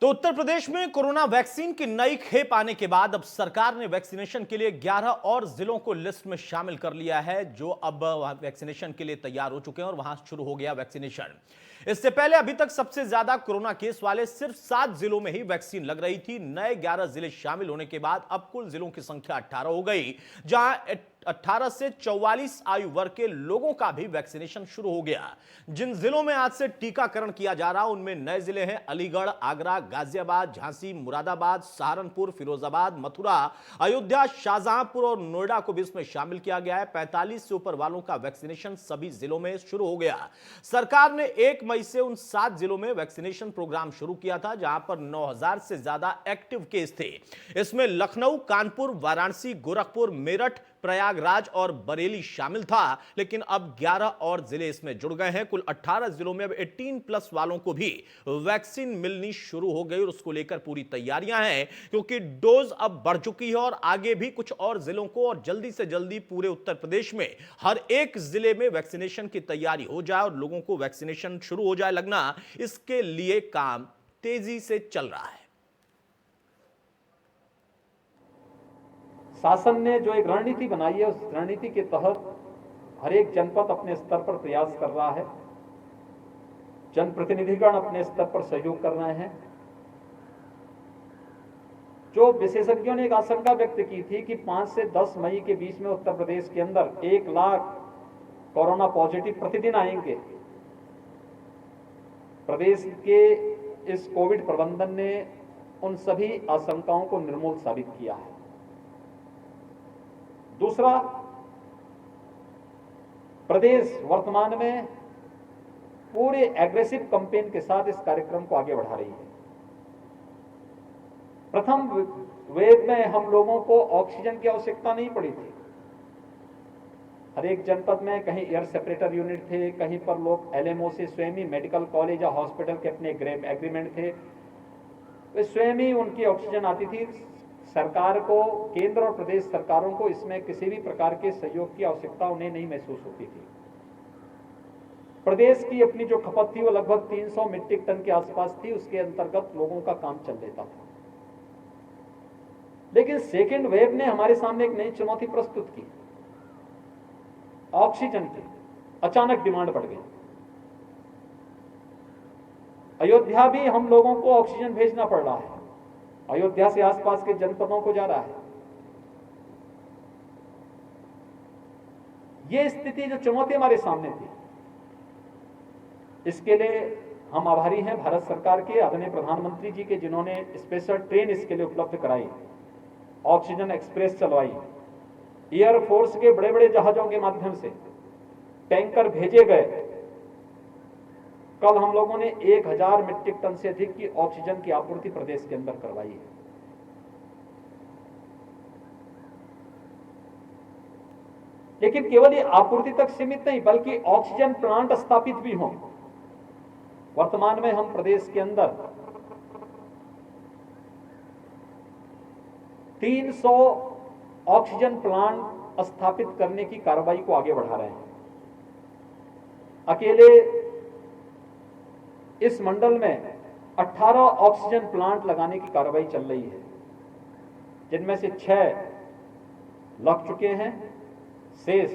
तो उत्तर प्रदेश में corona vaccine की नई खेप आने के बाद अब सरकार ने वैक्सीनेशन के लिए 11 और जिलों को लिस्ट में शामिल कर लिया है, जो अब वैक्सीनेशन के लिए तैयार हो चुके हैं और वहां शुरू हो गया वैक्सीनेशन। इससे पहले अभी तक सबसे ज्यादा कोरोना केस वाले सिर्फ 7 जिलों में ही वैक्सीन लग रही थी। नए 11 जिले शामिल होने के बाद अब कुल जिलों की संख्या 18 हो गई, जहां 18 से 44 आयु वर्ग के लोगों का भी वैक्सीनेशन शुरू हो गया। जिन जिलों में आज से टीकाकरण किया जा रहा, उनमें नए जिले हैं अलीगढ़, आगरा, गाजियाबाद, झांसी, मुरादाबाद, सहारनपुर, फिरोजाबाद, मथुरा, अयोध्या, शाहजहांपुर और नोएडा को भी इसमें शामिल किया गया है। 45 से ऊपर वालों का वैक्सीनेशन सभी जिलों में शुरू हो गया। सरकार ने 1 मई से उन 7 जिलों में वैक्सीनेशन प्रोग्राम शुरू किया था, जहां पर 9000 से ज्यादा एक्टिव केस थे। इसमें लखनऊ, कानपुर, वाराणसी, गोरखपुर, मेरठ, प्रयागराज और बरेली शामिल था। लेकिन अब 11 और जिले इसमें जुड़ गए हैं। कुल 18 जिलों में अब 18+ वालों को भी वैक्सीन मिलनी शुरू हो गई और उसको लेकर पूरी तैयारियां हैं, क्योंकि डोज अब बढ़ चुकी है और आगे भी कुछ और जिलों को और जल्दी से जल्दी पूरे उत्तर प्रदेश में हर एक जिले में वैक्सीनेशन की तैयारी हो जाए और लोगों को वैक्सीनेशन शुरू हो जाए लगना, इसके लिए काम तेजी से चल रहा है। शासन ने जो एक रणनीति बनाई है, उस रणनीति के तहत हर एक जनपद अपने स्तर पर प्रयास कर रहा है, जनप्रतिनिधिगण अपने स्तर पर सहयोग कर रहे हैं। जो विशेषज्ञों ने एक आशंका व्यक्त की थी कि 5 से 10 मई के बीच में उत्तर प्रदेश के अंदर 1 लाख कोरोना पॉजिटिव प्रतिदिन आएंगे, प्रदेश के इस कोविड प्रबंधन ने उन सभी आशंकाओं को निर्मूल साबित किया है। दूसरा, प्रदेश वर्तमान में पूरे एग्रेसिव कैंपेन के साथ इस कार्यक्रम को आगे बढ़ा रही है। प्रथम वेव में हम लोगों को ऑक्सीजन की आवश्यकता नहीं पड़ी थी। हर एक जनपद में कहीं एयर सेपरेटर यूनिट थे, कहीं पर लोग एलएमओ से स्वयं ही मेडिकल कॉलेज या हॉस्पिटल के अपने एग्रीमेंट थे, वे स्वयं ही उनकी ऑक्सीजन आती थी। सरकार को, केंद्र और प्रदेश सरकारों को इसमें किसी भी प्रकार के सहयोग की आवश्यकता उन्हें नहीं महसूस होती थी। प्रदेश की अपनी जो खपत थी वो लगभग 300 मीट्रिक टन के आसपास थी, उसके अंतर्गत लोगों का काम चल देता था। लेकिन सेकेंड वेव ने हमारे सामने एक नई चुनौती प्रस्तुत की, ऑक्सीजन की अचानक डिमांड बढ़ गई। अयोध्या भी हम लोगों को ऑक्सीजन भेजना पड़ रहा है, अयोध्या से आसपास के जनपदों को जा रहा है। यह स्थिति जो चुनौती हमारे सामने थी, इसके लिए हम आभारी हैं भारत सरकार के, आदरणीय प्रधानमंत्री जी के, जिन्होंने स्पेशल ट्रेन इसके लिए उपलब्ध कराई, ऑक्सीजन एक्सप्रेस चलवाई, एयरफोर्स के बड़े बड़े जहाजों के माध्यम से टैंकर भेजे गए। कल हम लोगों ने 1000 मीट्रिक टन से अधिक की ऑक्सीजन की आपूर्ति प्रदेश के अंदर करवाई है। लेकिन केवल ये आपूर्ति तक सीमित नहीं, बल्कि ऑक्सीजन प्लांट स्थापित भी हों। वर्तमान में हम प्रदेश के अंदर 300 ऑक्सीजन प्लांट स्थापित करने की कार्रवाई को आगे बढ़ा रहे हैं। अकेले इस मंडल में 18 ऑक्सीजन प्लांट लगाने की कार्रवाई चल रही है, जिनमें से 6 लग चुके हैं, शेष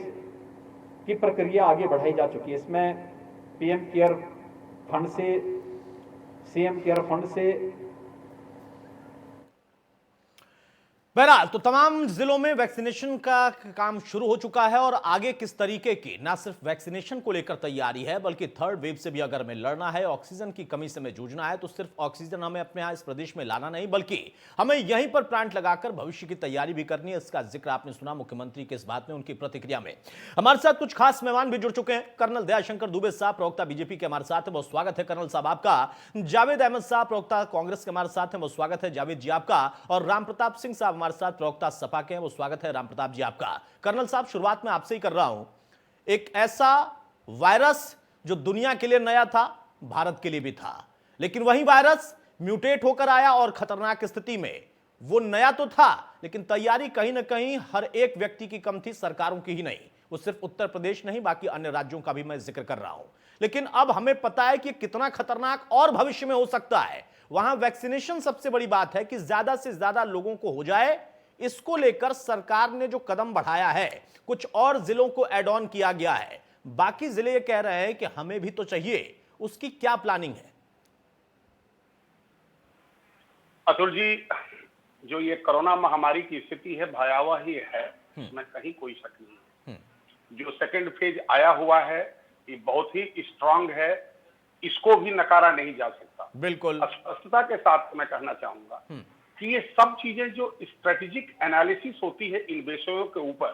की प्रक्रिया आगे बढ़ाई जा चुकी है। इसमें पीएम केयर फंड से, सीएम केयर फंड से। बहरहाल तो तमाम जिलों में वैक्सीनेशन का काम शुरू हो चुका है और आगे किस तरीके की ना सिर्फ वैक्सीनेशन को लेकर तैयारी है, बल्कि थर्ड वेव से भी अगर हमें लड़ना है, ऑक्सीजन की कमी से हमें जूझना है, तो सिर्फ ऑक्सीजन हमें अपने यहां इस प्रदेश में लाना नहीं, बल्कि हमें यहीं पर प्लांट लगाकर भविष्य की तैयारी भी करनी है। इसका जिक्र आपने सुना मुख्यमंत्री के इस बात में, उनकी प्रतिक्रिया में। हमारे साथ कुछ खास मेहमान भी जुड़ चुके हैं। कर्नल दयाशंकर दुबे साहब, प्रवक्ता बीजेपी के, हमारे साथ है, बहुत स्वागत है कर्नल साहब आपका। जावेद अहमद साहब, प्रवक्ता कांग्रेस के, हमारे साथ है, बहुत स्वागत है जावेद जी आपका। और राम प्रताप सिंह साहब हमारे साथ, प्रवक्ता सपा के हैं, वो स्वागत है राम प्रताप जी आपका। कर्नल साहब, शुरुआत में आपसे ही कर रहा हूं। एक ऐसा वायरस जो दुनिया के लिए नया था, भारत के लिए भी था, लेकिन वही वायरस म्यूटेट होकर आया और खतरनाक स्थिति में, वो नया तो था लेकिन तैयारी कहीं ना कहीं हर एक व्यक्ति की कम थी, सरकारों की ही नहीं। वो सिर्फ उत्तर प्रदेश नहीं, बाकी अन्य राज्यों का भी मैं जिक्र कर रहा हूं। लेकिन अब हमें पता है कि कितना खतरनाक और भविष्य में हो सकता है। वहां वैक्सीनेशन सबसे बड़ी बात है कि ज्यादा से ज्यादा लोगों को हो जाए। इसको लेकर सरकार ने जो कदम बढ़ाया है, कुछ और जिलों को ऐड ऑन किया गया है, बाकी जिले ये कह रहे हैं कि हमें भी तो चाहिए। उसकी क्या प्लानिंग है? अतुल जी, जो ये कोरोना महामारी की स्थिति है भयावह ही है, इसमें कहीं कोई शक नहीं है। जो सेकंड फेज आया हुआ है ये बहुत ही स्ट्रांग है, इसको भी नकारा नहीं जा सकता। बिल्कुल स्पष्टता के साथ मैं कहना चाहूंगा कि ये सब चीजें जो स्ट्रेटेजिक एनालिसिस होती है इन विषयों के ऊपर,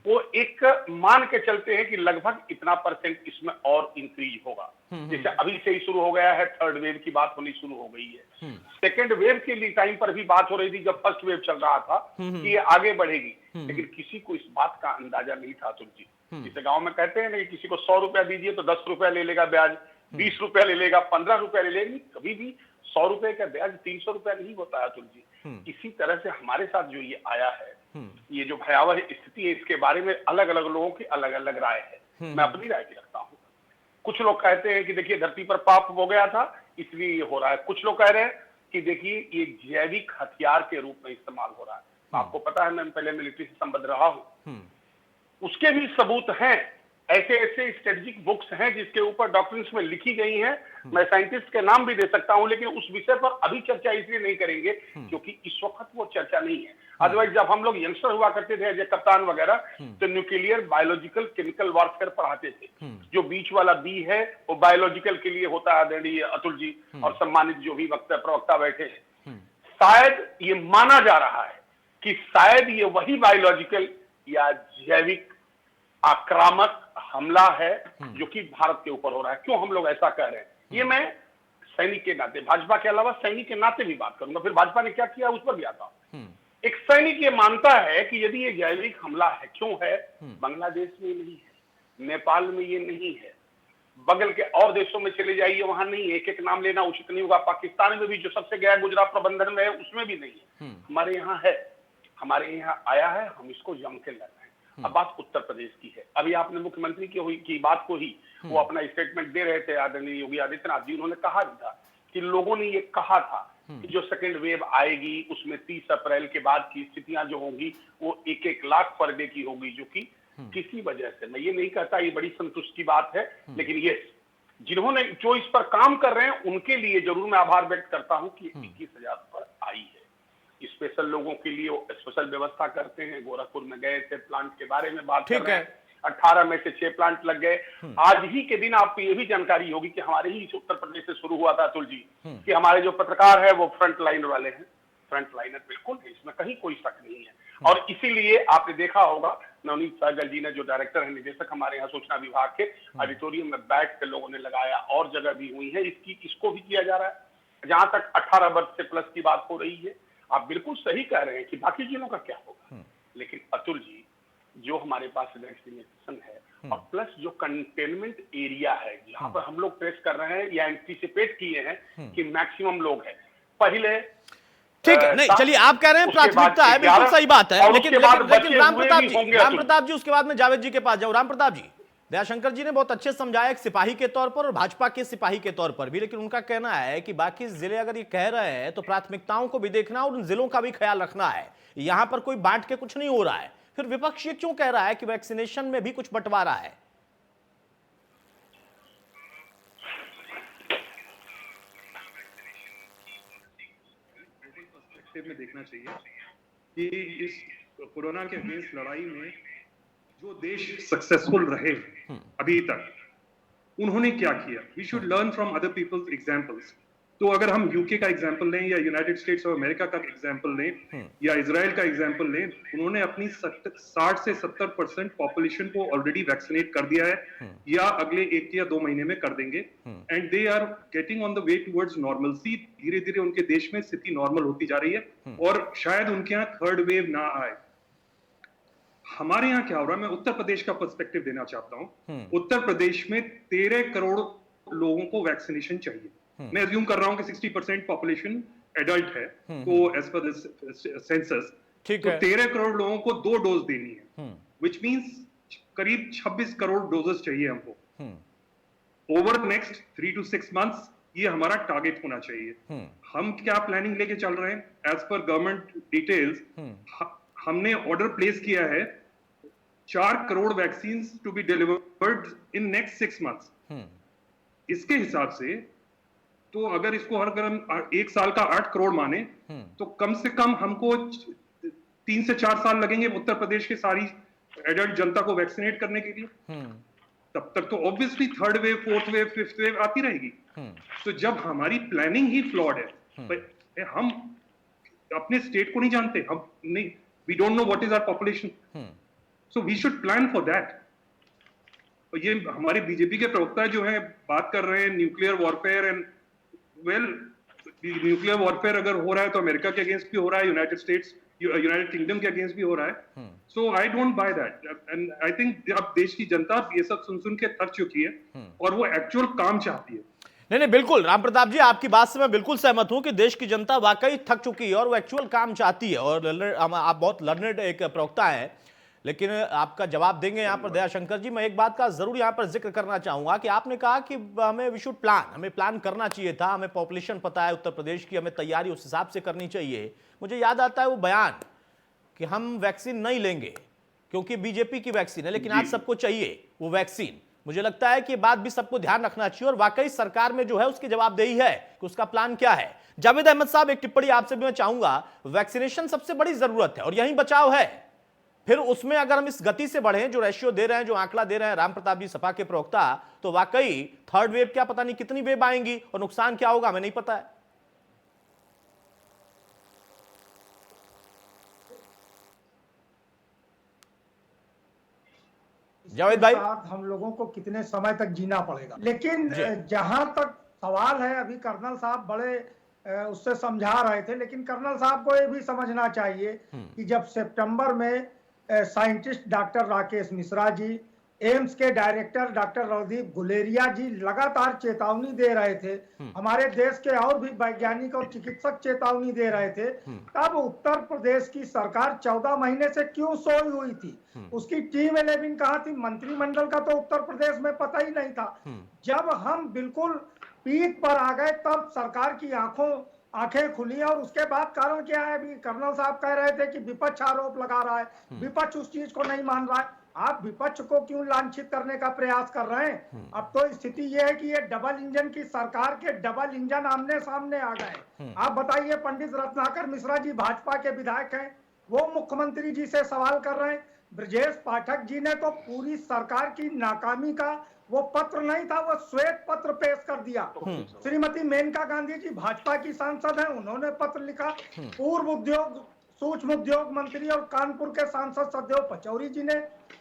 वो एक मान के चलते हैं कि लगभग इतना परसेंट इसमें और इंक्रीज होगा। जैसे अभी से ही शुरू हो गया है, थर्ड वेव की बात होनी शुरू हो गई है। सेकेंड वेव के लिए टाइम पर भी बात हो रही थी जब फर्स्ट वेव चल रहा था कि ये आगे बढ़ेगी, लेकिन किसी को इस बात का अंदाजा नहीं था अतुल जी। जिसे गांव में कहते हैं ना कि किसी को 100 रुपया दीजिए तो 10 रुपया ले लेगा ब्याज, 20 रुपया ले लेगा, 15 रुपया ले लेगी। कभी भी 100 रुपए का ब्याज 300 रुपया नहीं होता है अतुल जी। इसी तरह से हमारे साथ जो ये आया है, ये जो भयावह स्थिति है, इसके बारे में अलग अलग लोगों की अलग अलग राय है। मैं अपनी राय भी रखता हूँ। कुछ लोग कहते हैं कि देखिए धरती पर पाप हो गया था इसलिए ये हो रहा है। कुछ लोग कह रहे हैं कि देखिए ये जैविक हथियार के रूप में इस्तेमाल हो रहा है। आपको पता है मैं पहले मिलिट्री से संबद्ध रहा हूं, उसके भी सबूत हैं। ऐसे ऐसे स्ट्रेटेजिक बुक्स हैं जिसके ऊपर डॉक्ट्रिन्स में लिखी गई हैं। मैं साइंटिस्ट के नाम भी दे सकता हूं, लेकिन उस विषय पर अभी चर्चा इसलिए नहीं करेंगे क्योंकि इस वक्त वो चर्चा नहीं है। अदरवाइज जब हम लोग यंगस्टर हुआ करते थे, अजय कप्तान वगैरह, तो न्यूक्लियर बायोलॉजिकल केमिकल वॉरफेयर पढ़ाते थे। जो बीच वाला बी है वो बायोलॉजिकल के लिए होता है आदरणीय अतुल जी और सम्मानित जो भी प्रवक्ता बैठे हैं। शायद ये माना जा रहा है कि शायद ये वही बायोलॉजिकल या जैविक आक्रामक हमला है जो कि भारत के ऊपर हो रहा है। क्यों हम लोग ऐसा कह रहे हैं, ये मैं सैनिक के नाते, भाजपा के अलावा सैनिक के नाते भी बात करूंगा। फिर भाजपा ने क्या किया उस पर भी आता हूं। एक सैनिक ये मानता है कि यदि ये जैविक हमला है, क्यों है, बांग्लादेश में नहीं है, नेपाल में ये नहीं है, बगल के और देशों में चले जाइए वहां नहीं है। एक एक नाम लेना उचित नहीं होगा। पाकिस्तान में भी जो सबसे गया गुजरात प्रबंधन में है उसमें भी नहीं है। हमारे यहाँ है, हमारे यहाँ आया है, हम इसको जम के लड़ रहे हैं। अब बात उत्तर प्रदेश की है। अभी आपने मुख्यमंत्री की बात को ही वो अपना स्टेटमेंट दे रहे थे आदरणीय योगी आदित्यनाथ जी। उन्होंने कहा भी था कि लोगों ने ये कहा था कि जो सेकेंड वेव आएगी उसमें 30 अप्रैल के बाद की स्थितियां जो होंगी वो 1-1 लाख पर डे की होगी, जो कि किसी वजह से, मैं ये नहीं कहता ये बड़ी संतुष्ट की बात है, लेकिन ये जिन्होंने जो इस पर काम कर रहे हैं उनके लिए जरूर मैं आभार व्यक्त करता हूं कि 21,000 पर आई है। स्पेशल लोगों के लिए वो स्पेशल व्यवस्था करते हैं। गोरखपुर में गए थे, प्लांट के बारे में बात कर रहे हैं। 18 में से 6 प्लांट लग गए। आज ही के दिन आपको ये भी जानकारी होगी कि हमारे ही उत्तर प्रदेश से शुरू हुआ था अतुल जी, कि हमारे जो पत्रकार है वो फ्रंट लाइनर वाले हैं। फ्रंट लाइनर बिल्कुल है, इसमें कहीं कोई शक नहीं है। और इसीलिए आपने देखा होगा नवनीत सहगल जी ने, जो डायरेक्टर है, निदेशक हमारे यहाँ सूचना विभाग के, ऑडिटोरियम में बैठ के लोगों ने लगाया और जगह भी हुई है। इसको भी किया जा रहा है। जहां तक 18 वर्ष से प्लस की बात हो रही है, आप बिल्कुल सही कह रहे हैं कि बाकी जिलों का क्या होगा, लेकिन अतुल जी जो हमारे पास वैक्सीनेशन है और प्लस जो कंटेनमेंट एरिया है जहां पर हम लोग ट्रेस कर रहे हैं या एंटीसिपेट किए हैं कि मैक्सिमम लोग हैं, पहले ठीक है, नहीं चलिए आप कह रहे हैं प्राथमिकता है, बिल्कुल सही बात है, लेकिन राम प्रताप जी उसके बाद में जावेद जी के पास जाऊं। राम प्रताप जी, दयाशंकर जी ने बहुत अच्छे समझाया एक सिपाही के तौर पर और भाजपा के सिपाही के तौर पर भी, लेकिन उनका कहना है कि बाकी जिले अगर ये कह रहे हैं तो प्राथमिकताओं को भी देखना और उन जिलों का भी ख्याल रखना है। यहां पर कोई बांट के कुछ नहीं हो रहा है, फिर विपक्ष ये क्यों कह रहा है कि वैक्सीनेशन में भी कुछ बंटवारा है? में देखना चाहिए कि इस कोरोना के अगेंस्ट लड़ाई में जो देश सक्सेसफुल रहे अभी तक, उन्होंने क्या किया। We should learn from other peoples examples. तो अगर हम यूके का एग्जांपल लें या यूनाइटेड स्टेट्स ऑफ अमेरिका का एग्जांपल लें या इजराइल का एग्जांपल लें, उन्होंने अपनी 60 से 70% पॉपुलेशन को ऑलरेडी वैक्सीनेट कर दिया है या अगले 1 या 2 महीने में कर देंगे, and they are getting on the way towards normalcy. धीरे धीरे उनके देश में स्थिति नॉर्मल होती जा रही है और शायद उनके यहाँ थर्ड वेव ना आए। हमारे यहाँ क्या हो रहा है, मैं उत्तर प्रदेश का पर्सपेक्टिव देना चाहता हूँ। उत्तर प्रदेश में 13 करोड़ लोगों को वैक्सीनेशन चाहिए। मैं अज्यूम कर रहा हूं कि 60% पॉपुलेशन एडल्ट है, तो एज पर सेंसस तो 13 करोड़ लोगों को 2 डोज देनी है, विच मींस करीब 26 करोड़ डोजेस चाहिए हमको। ओवर नेक्स्ट 3 to 6 months ये हमारा टारगेट होना चाहिए। हम क्या प्लानिंग लेके चल रहे हैं एज पर गवर्नमेंट डिटेल्स, हमने ऑर्डर प्लेस किया है 4 crore vaccine to be delivered in next 6 months. इसके हिसाब से तो अगर इसको हर हम 1 साल का 8 करोड़ माने तो कम से कम हमको 3 से 4 साल लगेंगे उत्तर प्रदेश की सारी एडल्ट जनता को वैक्सीनेट करने के लिए। तब तक तो obviously 3rd wave, 4th wave, 5th wave आती रहेगी। तो जब हमारी प्लानिंग ही फ्लॉड है, हम अपने स्टेट को नहीं जानते, हम नहीं, we don't know what is our population, so we should plan for that. और ये हमारे बीजेपी के प्रवक्ता जो हैं बात कर रहे हैं nuclear warfare and nuclear warfare अगर हो रहा है तो अमेरिका के अगेंस्ट भी हो रहा है, यूनाइटेड किंगडम के अगेंस्ट भी हो रहा है। So I don't buy that and I think अब देश की जनता ये सब सुन के थक चुकी है और वो एक्चुअल काम चाहती है। नहीं, बिल्कुल राम प्रताप जी, आपकी बात से मैं बिल्कुल सहमत हूं कि देश की जनता वाकई थक चुकी है और वो एक्चुअल काम चाहती है। और आप बहुत लर्नेड एक प्रवक्ता हैं, लेकिन आपका जवाब देंगे यहाँ पर दयाशंकर जी। मैं एक बात का जरूर यहाँ पर जिक्र करना चाहूंगा कि आपने कहा कि हमें वी शुड प्लान, हमें प्लान करना चाहिए था, हमें पॉपुलेशन पता है उत्तर प्रदेश की, हमें तैयारी उस हिसाब से करनी चाहिए। मुझे याद आता है वो बयान कि हम वैक्सीन नहीं लेंगे क्योंकि बीजेपी की वैक्सीन है, लेकिन आज सबको चाहिए वो वैक्सीन। मुझे लगता है कि ये बात भी सबको ध्यान रखना चाहिए और वाकई सरकार में जो है उसकी जवाबदेही है कि उसका प्लान क्या है। जावेद अहमद साहब, एक टिप्पणी आपसे भी मैं चाहूंगा। वैक्सीनेशन सबसे बड़ी जरूरत है और यही बचाव है, फिर उसमें अगर हम इस गति से बढ़े जो रेशियो दे रहे हैं, जो आंकड़ा दे रहे हैं राम प्रताप जी सपा के प्रवक्ता, तो वाकई 3rd वेव क्या पता नहीं कितनी वेव आएंगी और नुकसान क्या होगा हमें नहीं पता है। जावेद भाई, हम लोगों को कितने समय तक जीना पड़ेगा, लेकिन जहां तक सवाल है, अभी कर्नल साहब बड़े उससे समझा रहे थे, लेकिन कर्नल साहब को ये भी समझना चाहिए कि जब सितंबर में scientist doctor Rakesh Mishra ji, AIIMS के डायरेक्टर डॉक्टर रणदीप गुलेरिया जी लगातार चेतावनी दे रहे थे, हमारे देश के और भी वैज्ञानिक और चिकित्सक चेतावनी दे रहे थे, तब उत्तर प्रदेश की सरकार 14 महीने से क्यों सोई हुई थी? उसकी टीम 11 कहाँ थी? मंत्रिमंडल का तो उत्तर प्रदेश में पता ही नहीं था। जब हम बिल्कुल पीक पर आ गए तब सरकार की आंखें खुली। और उसके बाद कारण क्या है? अभी कर्नल साहब कह रहे थे कि विपक्ष आरोप लगा रहा है, विपक्ष उस चीज को नहीं मान रहा है। आप विपक्ष को क्यों लांछित करने का प्रयास कर रहे हैं? अब तो स्थिति यह है कि ये डबल इंजन की सरकार के डबल इंजन आमने सामने आ गए। आप बताइए, पंडित रत्नाकर मिश्रा जी भाजपा के विधायक हैं, वो मुख्यमंत्री जी से सवाल कर रहे हैं। ब्रजेश पाठक जी ने तो पूरी सरकार की नाकामी का वो पत्र नहीं था, वो श्वेत पत्र पेश कर दिया। श्रीमती मेनका गांधी जी भाजपा की सांसद हैं, उन्होंने पत्र लिखा। पूर्व उद्योग सूक्ष्म उद्योग मंत्री और कानपुर के सांसद सदैव पचौरी जी ने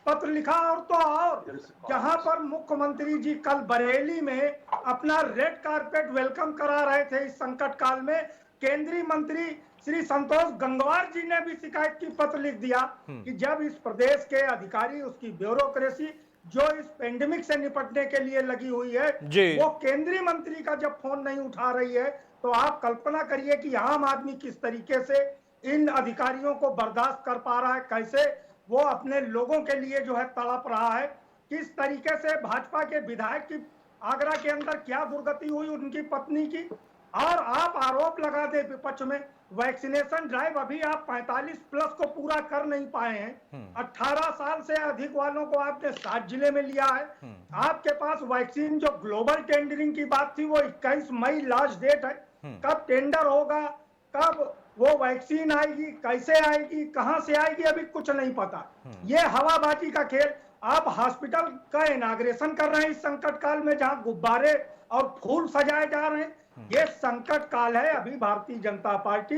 पत्र लिखा। और तो और जहां पर मुख्यमंत्री जी कल बरेली में अपना रेड कारपेट वेलकम करा रहे थे इस संकट काल में, केंद्रीय मंत्री श्री संतोष गंगवार जी ने भी शिकायत की पत्र लिख दिया कि जब इस प्रदेश के अधिकारी, उसकी ब्यूरोक्रेसी जो इस पेंडेमिक से निपटने के लिए लगी हुई है, वो केंद्रीय मंत्री का जब फोन नहीं उठा रही है, तो आप कल्पना करिए कि आम आदमी किस तरीके से इन अधिकारियों को बर्दाश्त कर पा रहा है, कैसे वो अपने लोगों के लिए जो है तड़प रहा है, किस तरीके से भाजपा के विधायक की आगरा के अंदर क्या दुर्गति हुई उनकी पत्नी की। और आप आरोप लगा दे विपक्ष में, वैक्सीनेशन ड्राइव अभी आप 45 प्लस को पूरा कर नहीं पाए हैं। 18 साल से अधिक वालों को आपने 7 जिले में लिया है। आपके पास वैक्सीन जो ग्लोबल टेंडरिंग की बात थी वो 21 मई लास्ट डेट है। कब टेंडर होगा, कब वो वैक्सीन आएगी, कैसे आएगी, कहां से आएगी, अभी कुछ नहीं पता। ये हवाबाजी का खेल। आप हॉस्पिटल का इनाग्रेशन कर रहे हैं इस संकट काल में, जहां गुब्बारे और फूल सजाए जा रहे हैं। ये संकट काल है। अभी भारतीय जनता पार्टी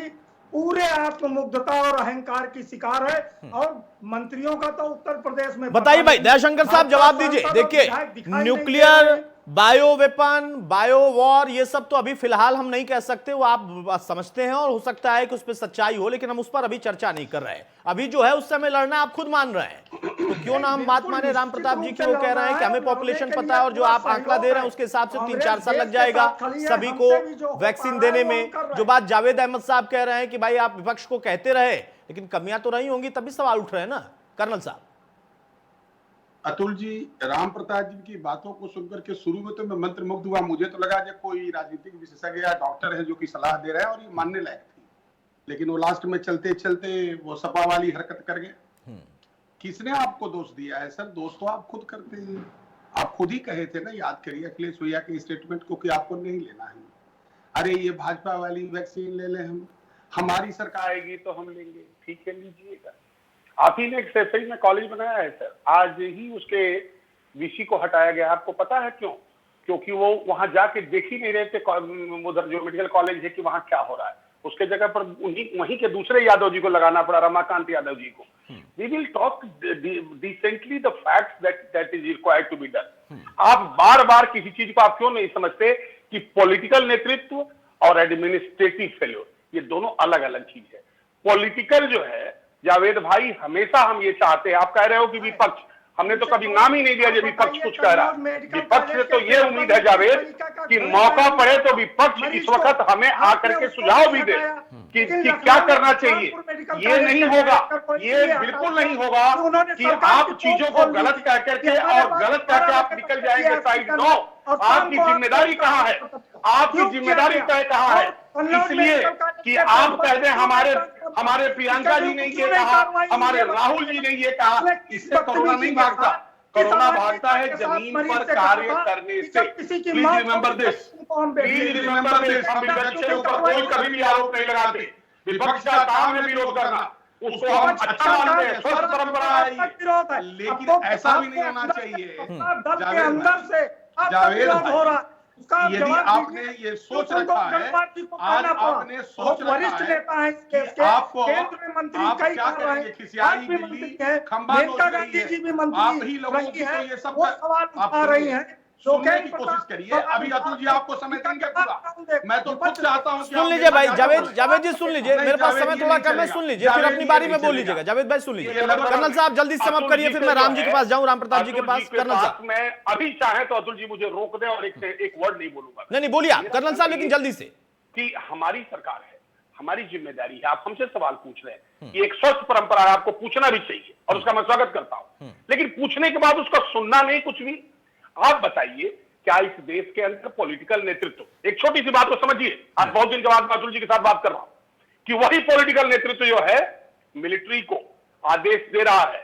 पूरे आत्ममुग्धता और अहंकार की शिकार है। और मंत्रियों का तो उत्तर प्रदेश में बताइए भाई दयाशंकर साहब, जवाब दीजिए। देखिए, nuclear, bio weapon, bio war, ये सब तो अभी फिलहाल हम नहीं कह सकते, वो आप समझते हैं और हो सकता है कि उस पर सच्चाई हो, लेकिन हम उस पर अभी चर्चा नहीं कर रहे हैं। अभी जो है उस समय लड़ना आप खुद मान रहे हैं, तो क्यों ना हम बात माने राम प्रताप जी की। वो कह रहे हैं कि हमें पॉपुलेशन पता है और जो आप आंकड़ा दे रहे हैं उसके हिसाब से 3-4 साल लग जाएगा सभी को वैक्सीन देने में। जो बात जावेद अहमद साहब कह रहे हैं कि भाई आप विपक्ष को कहते रहे, लेकिन कमियां तो रही होंगी, तभी सवाल उठ रहे हैं ना कर्नल साहब। अतुल जी, राम प्रताप जी की बातों को सुनकर के शुरू में तो मैं मंत्रमुग्ध हुआ। मुझे तो लगा कि कोई राजनीतिक विशेषज्ञ या डॉक्टर है जो कि सलाह दे रहा है और ये मानने लायक थी, लेकिन वो लास्ट में चलते चलते वो सपा वाली हरकत कर गए। किसने आपको दोष दिया है सर? दोष तो आप खुद करते हैं। आप खुद ही कहे थे ना, याद करिए अखिलेश भैया के स्टेटमेंट को, कि आपको नहीं लेना है। अरे ये भाजपा वाली वैक्सीन ले लें, हम हमारी सरकार आएगी तो हम लेंगे, ठीक है लीजिएगा। आप ही ने एक सही में कॉलेज बनाया है सर, आज ही उसके वीसी को हटाया गया। आपको पता है क्यों? क्योंकि वो वहां जाके देख ही नहीं रहे थे उधर जो मेडिकल कॉलेज है कि वहां क्या हो रहा है। उसके जगह पर वहीं के दूसरे यादव जी को लगाना पड़ा, रमाकांत यादव जी को। We will talk decently the facts that is required to be done. आप बार बार किसी चीज को आप क्यों नहीं समझते कि पॉलिटिकल नेतृत्व और एडमिनिस्ट्रेटिव फेल्योर ये दोनों अलग अलग चीज है। पॉलिटिकल जो है जावेद भाई, हमेशा हम ये चाहते हैं, आप कह रहे हो कि विपक्ष, हमने तो कभी नाम ही नहीं दिया जब विपक्ष कुछ कह रहा। विपक्ष से तो ये उम्मीद है जावेद कि मौका पड़े तो विपक्ष इस वक्त हमें आकर के सुझाव भी दे कि क्या करना चाहिए। ये नहीं होगा, ये बिल्कुल नहीं होगा कि आप चीजों को गलत कह करके और गलत कह के आप निकल जाएंगे साइड। नो, आपकी जिम्मेदारी कहाँ है? आपकी जिम्मेदारी तय कहाँ है? इसलिए कि आप कह दें हमारे प्रियंका जी ने ये कहा, हमारे राहुल जी ने ये कहा, इससे कोरोना नहीं भागता। कोरोना भागता है जमीन पर कार्य करने से। Please remember this, please remember this. हम विपक्ष के ऊपर कोई कभी भी आरोप नहीं लगाते। विपक्ष का काम है विरोध करना, उसको हम अच्छा मानते हैं, स्वस्थ परंपरा है ये। लेकिन ऐसा भी नहीं होना चाहिए जावेद भाई, यदि आपने ये सोच रखा है, आज आपने सोच रखा है कि आपको आप क्या करेंगे, खिसियाई बिल्ली खंबा नोच रही है, आप ही लोगों की तो ये सब आप रही हैं। सुनने की कोशिश करिए। अभी अतुल जी आपको समय देंगे पूरा। मैं तो खुद चाहता हूं। सुन लीजिए भाई, जावेद जी सुन लीजिए, मेरे पास समय थोड़ा कम है, सुन लीजिए, फिर अपनी बारी में बोल लीजिएगा। जावेद भाई सुन लीजिए। कर्नल साहब जल्दी समाप्त करिए, फिर मैं राम जी के पास जाऊं, राम प्रताप जी के पास। कर्नल साहब, मैं अभी चाहे तो अतुल जी मुझे रोक दे और एक वर्ड नहीं बोलूंगा। नहीं बोलिए आप कर्नल साहब, लेकिन जल्दी से। कि हमारी सरकार है, हमारी जिम्मेदारी है। आप हमसे सवाल पूछ रहे हैं, ये एक स्वस्थ परंपरा है, आपको पूछना भी चाहिए और उसका मैं स्वागत करता हूं। लेकिन पूछने के बाद उसका सुनना नहीं कुछ भी। आप बताइए, क्या इस देश के अंदर पॉलिटिकल नेतृत्व, एक छोटी सी बात को समझिए, आज बहुत दिन के बाद अतुल जी के साथ बात कर रहा हूं, कि वही पॉलिटिकल नेतृत्व जो है मिलिट्री को आदेश दे रहा है,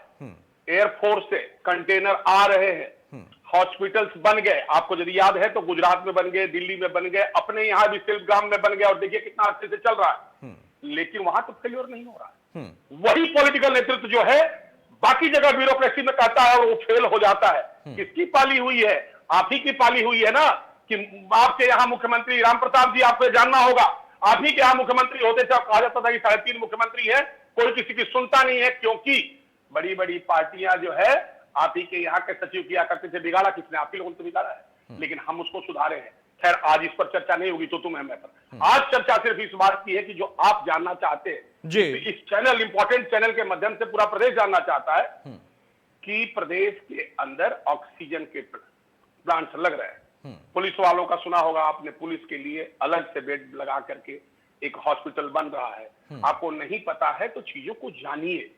एयरफोर्स से कंटेनर आ रहे हैं, हॉस्पिटल्स बन गए, आपको यदि याद है तो गुजरात में बन गए, दिल्ली में बन गए, अपने यहां भी शिल्पग्राम में बन गए, और देखिए कितना अच्छे से चल रहा है। लेकिन वहां तो फेल्योर नहीं हो रहा है। वही पॉलिटिकल नेतृत्व जो है बाकी जगह ब्यूरोक्रेसी में कहता है और वो फेल हो जाता है। किसकी पाली हुई है? आप ही की पाली हुई है ना, कि आपके यहाँ मुख्यमंत्री राम प्रताप जी, आपको जानना होगा, आप ही के यहाँ मुख्यमंत्री होते थे, कहा जाता था कि 3.5 मुख्यमंत्री है, कोई किसी की सुनता नहीं है, क्योंकि बड़ी बड़ी पार्टियां जो है आप ही के यहाँ के सचिव किया करते थे। बिगाड़ा किसने? आप ही लोगों ने तो बिगाड़ा है, लेकिन हम उसको सुधारे हैं। खैर आज इस पर चर्चा नहीं होगी, तो तुम है मैं पर। आज चर्चा सिर्फ इस बात की है कि जो आप जानना चाहते हैं जी, इस चैनल, इंपॉर्टेंट चैनल के माध्यम से पूरा प्रदेश जानना चाहता है कि प्रदेश के अंदर ऑक्सीजन के प्लांट्स लग रहे हैं। पुलिस वालों का सुना होगा आपने, पुलिस के लिए अलग से बेड लगा करके एक हॉस्पिटल बन रहा है। आपको नहीं पता है तो चीजों को जानिए।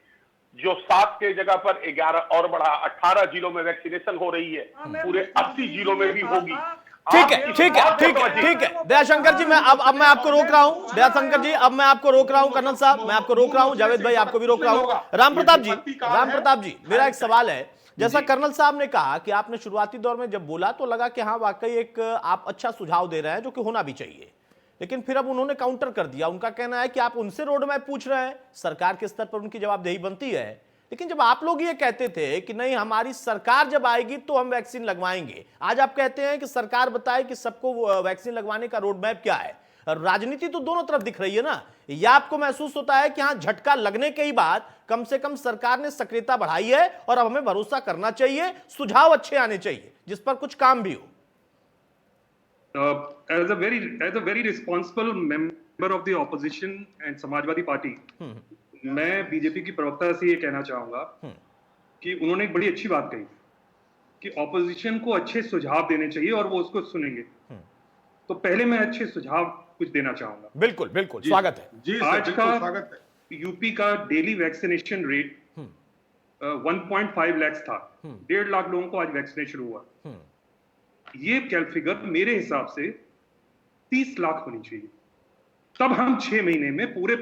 जो 7 के जगह पर 11 और बढ़ा, 18 जिलों में वैक्सीनेशन हो रही है, पूरे 80 जिलों में भी होगी। ठीक है ठीक है ठीक है ठीक है दयाशंकर जी, मैं अब मैं आपको रोक रहा हूं। दयाशंकर जी, अब मैं आपको रोक रहा हूं। कर्नल साहब, मैं आपको रोक रहा हूं। जावेद भाई, आपको भी रोक रहा हूं। राम प्रताप जी, मेरा एक सवाल है। जैसा कर्नल साहब ने कहा कि आपने शुरुआती दौर में जब बोला तो लगा कि हाँ वाकई एक आप अच्छा सुझाव दे रहे हैं जो कि होना भी चाहिए, लेकिन फिर अब उन्होंने काउंटर कर दिया। उनका कहना है कि आप उनसे रोड मैप पूछ रहे हैं, सरकार के स्तर पर उनकी जवाबदेही बनती है, लेकिन जब आप लोग ये कहते थे कि नहीं हमारी सरकार जब आएगी तो हम वैक्सीन लगवाएंगे, आज आप कहते हैं कि सरकार बताए कि सबको वैक्सीन लगवाने का रोड मैप क्या है। राजनीति तो दोनों तरफ दिख रही है ना। यह आपको महसूस होता है कि हाँ झटका लगने के ही बाद कम से कम सरकार ने सक्रियता बढ़ाई है और अब हमें भरोसा करना चाहिए, सुझाव अच्छे आने चाहिए जिस पर कुछ काम भी हो। As a very responsible member of the opposition and Samajwadi party, मैं बीजेपी की प्रवक्ता से ये कहना चाहूंगा कि उन्होंने एक बड़ी अच्छी बात कही कि ऑपोजिशन को अच्छे सुझाव देने चाहिए और वो उसको सुनेंगे। तो पहले मैं अच्छे सुझाव कुछ देना चाहूंगा। बिल्कुल बिल्कुल, स्वागत है जी। आज का यूपी का डेली वैक्सीनेशन रेट 1.5 लाख था, 1.5 लाख लोगों को आज वैक्सीनेशन हुआ। ये फिगर मेरे हिसाब से 30 लाख होनी चाहिए, तब हम 6 महीने में पूरे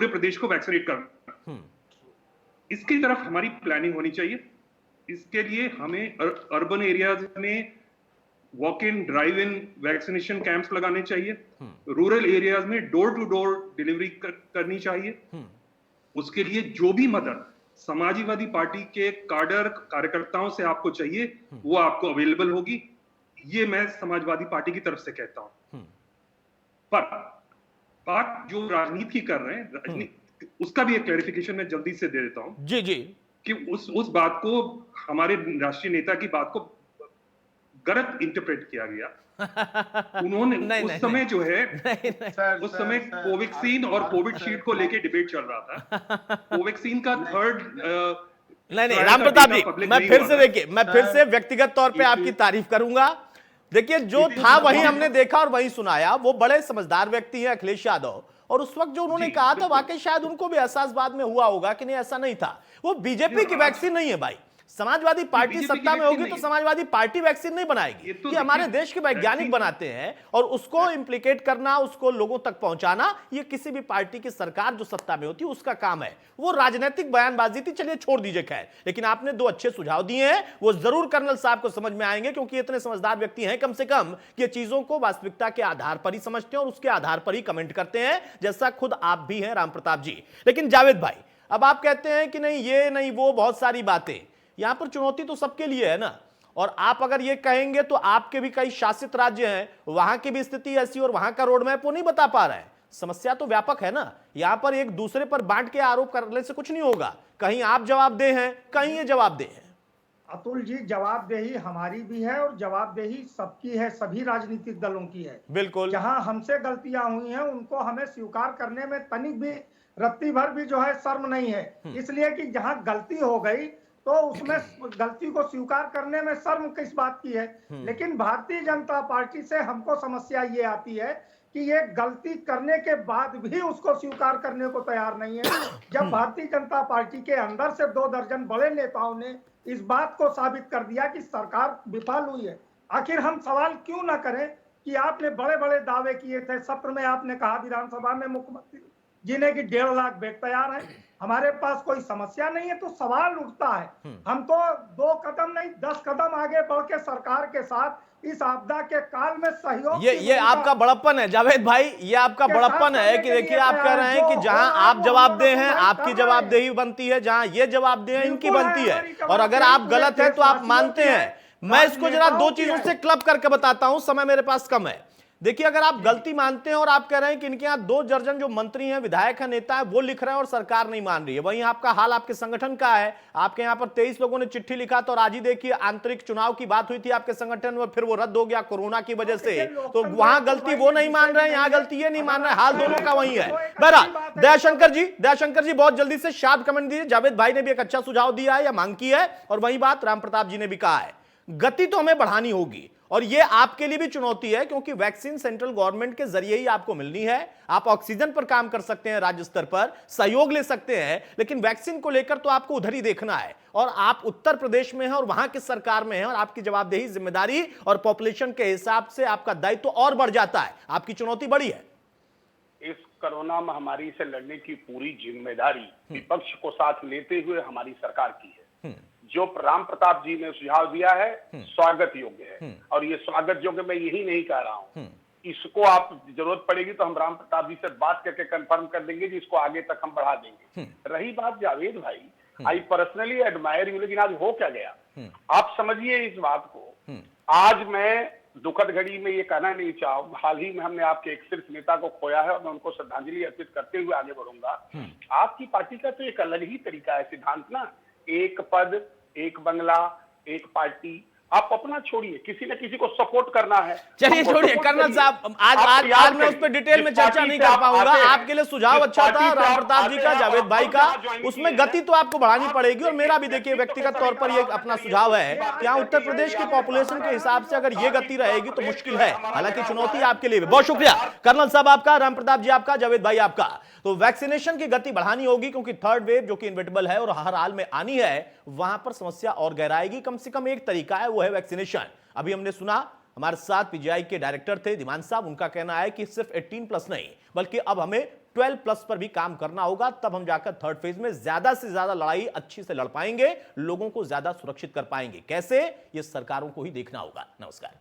प्रदेश को वैक्सीनेट कर। इसकी तरफ हमारी प्लानिंग होनी चाहिए। इसके लिए हमें अर्बन एरियाज में walk in drive in vaccination camps लगाने चाहिए, रूरल एरियाज में डोर टू डोर डिलीवरी करनी चाहिए। उसके लिए जो भी मदद समाजवादी पार्टी के काडर कार्यकर्ताओं से आपको चाहिए वो आपको अवेलेबल होगी, ये मैं समाजवादी पार्टी की तरफ से कहता हूं। पर बात जो राजनीति कर रहे हैं, उसका भी एक क्लैरिफिकेशन मैं जल्दी से दे देता हूं। जी जी, कि उस बात को, हमारे राष्ट्रीय नेता की बात को गलत इंटरप्रेट किया गया। उन्होंने उस समय जो है, उस समय कोवैक्सीन और कोविडशील्ड को लेके डिबेट चल रहा था। कोवैक्सीन का थर्ड नहीं राम प्रताप जी, मैं फिर से व्यक्तिगत तौर पे आपकी तारीफ करूंगा। देखिए, जो था वही हमने देखा और वही सुनाया। वो बड़े समझदार व्यक्ति हैं अखिलेश यादव, और उस वक्त जो उन्होंने कहा था वाकई शायद उनको भी एहसास बाद में हुआ होगा कि नहीं, ऐसा नहीं था। वो बीजेपी की वैक्सीन नहीं है भाई। समाजवादी पार्टी सत्ता में होगी तो समाजवादी पार्टी वैक्सीन नहीं बनाएगी। ये हमारे देश के वैज्ञानिक बनाते हैं, और उसको इंप्लीकेट करना, उसको लोगों तक पहुंचाना, ये किसी भी पार्टी की सरकार जो सत्ता में होती है उसका काम है। वो राजनीतिक बयानबाजी थी, चलिए छोड़ दीजिए खैर। लेकिन आपने दो अच्छे सुझाव दिए हैं, वो जरूर कर्नल साहब को समझ में आएंगे, क्योंकि इतने समझदार व्यक्ति हैं कम से कम कि ये चीजों को वास्तविकता के आधार पर ही समझते हैं और उसके आधार पर ही कमेंट करते हैं, जैसा खुद आप भी हैं राम प्रताप जी। लेकिन जावेद भाई, अब आप कहते हैं कि नहीं ये नहीं वो, बहुत सारी बातें। यहां पर चुनौती तो सबके लिए है ना। और आप अगर ये कहेंगे तो आपके भी कई शासित राज्य हैं, वहां की भी स्थिति ऐसी और वहां का रोड मैप वो नहीं बता पा रहे हैं। समस्या तो व्यापक है ना। यहां पर एक दूसरे पर बांट के आरोप करने से कुछ नहीं होगा। कहीं आप जवाबदेह हैं, कहीं ये जवाबदेह है। अतुल जी, जवाबदेही हमारी भी है और जवाबदेही सबकी है, सभी राजनीतिक दलों की है। बिल्कुल। जहां हमसे गलतियां हुई हैं उनको हमें स्वीकार करने में तनिक भी, रत्ती भर भी जो है शर्म नहीं है। इसलिए कि जहां गलती हो गई तो उसमें गलती को स्वीकार करने में शर्म किस बात की है। लेकिन भारतीय जनता पार्टी से हमको समस्या ये आती है कि ये गलती करने के बाद भी उसको स्वीकार करने को तैयार नहीं है। जब भारतीय जनता पार्टी के अंदर से 2 दर्जन बड़े नेताओं ने इस बात को साबित कर दिया कि सरकार विफल हुई है, आखिर हम सवाल क्यों ना करें कि आपने बड़े बड़े दावे किए थे। सत्र में आपने कहा विधानसभा में मुख्यमंत्री जी ने कि 1.5 लाख बेड तैयार है, हमारे पास कोई समस्या नहीं है। तो सवाल उठता है, हम तो 2 कदम नहीं 10 कदम आगे बढ़ के सरकार के साथ इस आपदा के काल में सहयोग। ये आपका बड़प्पन है जावेद भाई, ये आपका बड़प्पन है कि देखिए आप कह रहे हैं कि जहां आप जवाबदेह हैं आपकी जवाबदेही बनती है, जहां ये जवाबदेह हैं इनकी बनती है, और अगर आप गलत हैं तो आप मानते हैं। मैं इसको जरा 2 चीजों से क्लब करके बताता हूं, समय मेरे पास कम है। देखिए, अगर आप गलती मानते हैं और आप कह रहे हैं कि इनके यहाँ 2 दर्जन जो मंत्री हैं, विधायक हैं, नेता है, वो लिख रहे हैं और सरकार नहीं मान रही है, वहीं आपका हाल आपके संगठन का है। आपके यहाँ पर 23 लोगों ने चिट्ठी लिखा था, और आज ही देखिए आंतरिक चुनाव की बात हुई थी आपके संगठन में, फिर वो रद्द हो गया कोरोना की वजह से। तो वहां गलती वो नहीं मान रहे हैं, यहाँ गलती ये नहीं मान रहे हैं, हाल दोनों का वही है। बहरहाल दयाशंकर जी बहुत जल्दी से शार्प कमेंट दीजिए। जावेद भाई ने भी एक अच्छा सुझाव दिया है या मांग की है, और वही बात राम प्रताप जी ने भी कहा है, गति तो हमें बढ़ानी होगी, और ये आपके लिए भी चुनौती है, क्योंकि वैक्सीन सेंट्रल गवर्नमेंट के जरिए ही आपको मिलनी है। आप ऑक्सीजन पर काम कर सकते हैं, राज्य स्तर पर सहयोग ले सकते हैं, लेकिन वैक्सीन को लेकर तो आपको उधर ही देखना है। और आप उत्तर प्रदेश में हैं और वहां की सरकार में हैं, और आपकी जवाबदेही, जिम्मेदारी और पॉपुलेशन के हिसाब से आपका दायित्व तो और बढ़ जाता है। आपकी चुनौती बड़ी है। इस कोरोना महामारी से लड़ने की पूरी जिम्मेदारी विपक्ष को साथ लेते हुए हमारी सरकार की है। जो राम प्रताप जी ने सुझाव दिया है स्वागत योग्य है, और ये स्वागत योग्य मैं यही नहीं कह रहा हूं, इसको आप जरूरत पड़ेगी तो हम राम प्रताप जी से बात करके कंफर्म कर देंगे कि इसको आगे तक हम बढ़ा देंगे। रही बात जावेद भाई, आई पर्सनली एडमायर यू, लेकिन आज हो क्या गया आप समझिए इस बात को। आज मैं दुखद घड़ी में ये कहना नहीं चाहूँ, हाल ही में हमने आपके एक शीर्ष नेता को खोया है, और मैं उनको श्रद्धांजलि अर्पित करते हुए आगे बढ़ूंगा। आपकी पार्टी का तो एक अलग ही तरीका है, सिद्धांत ना, एक पद, एक बंगला, एक पार्टी, आप अपना छोड़िए, किसी न किसी को सपोर्ट करना है। चलिए हमको छोड़िए support कर्नल करिए। साहब, आप आज याद मैं उस पर करिए, डिटेल में जिस चर्चा पार्टी नहीं से कर आप पाऊंगा। आते हैं, आपके लिए सुझाव जिस अच्छा पार्टी था से राम आप प्रताप जी आते का, हैं, जावेद आप भाई अब का, जहाँ ज्वाइन किए उसमें हैं, गति तो आपको बढ़ानी आप पड़ेगी। और मेरा भी देखिए व्यक्तित्व व्यक्तिगत पे तौर पर ये सवाल अपना करिए, सुझाव उसकी है बात कि यहाँ उत्तर करिए, प्रदेश की आप पॉपुलेशन के हिसाब से अगर ये गति रहेगी तो मुश्किल है। हालांकि चुनौती हमारा आपके लिए भी। बहुत शुक्रिया कर्नल साहब आपका, राम प्रताप जी आपका, जावेद भाई आपका। तो वैक्सीनेशन की गति बढ़ानी होगी क्योंकि थर्ड वेव जो कि इनविटेबल है और हर हाल में आनी है, वहां पर समस्या और गहराएगी। कम से कम एक तरीका है, वो है वैक्सीनेशन। अभी हमने सुना, हमारे साथ पीजीआई के डायरेक्टर थे धीमान साहब, उनका कहना है कि सिर्फ 18+ नहीं बल्कि अब हमें 12+ पर भी काम करना होगा, तब हम जाकर थर्ड फेज में ज्यादा से ज्यादा लड़ाई अच्छी से लड़ पाएंगे, लोगों को ज्यादा सुरक्षित कर पाएंगे। कैसे, ये सरकारों को ही देखना होगा। नमस्कार।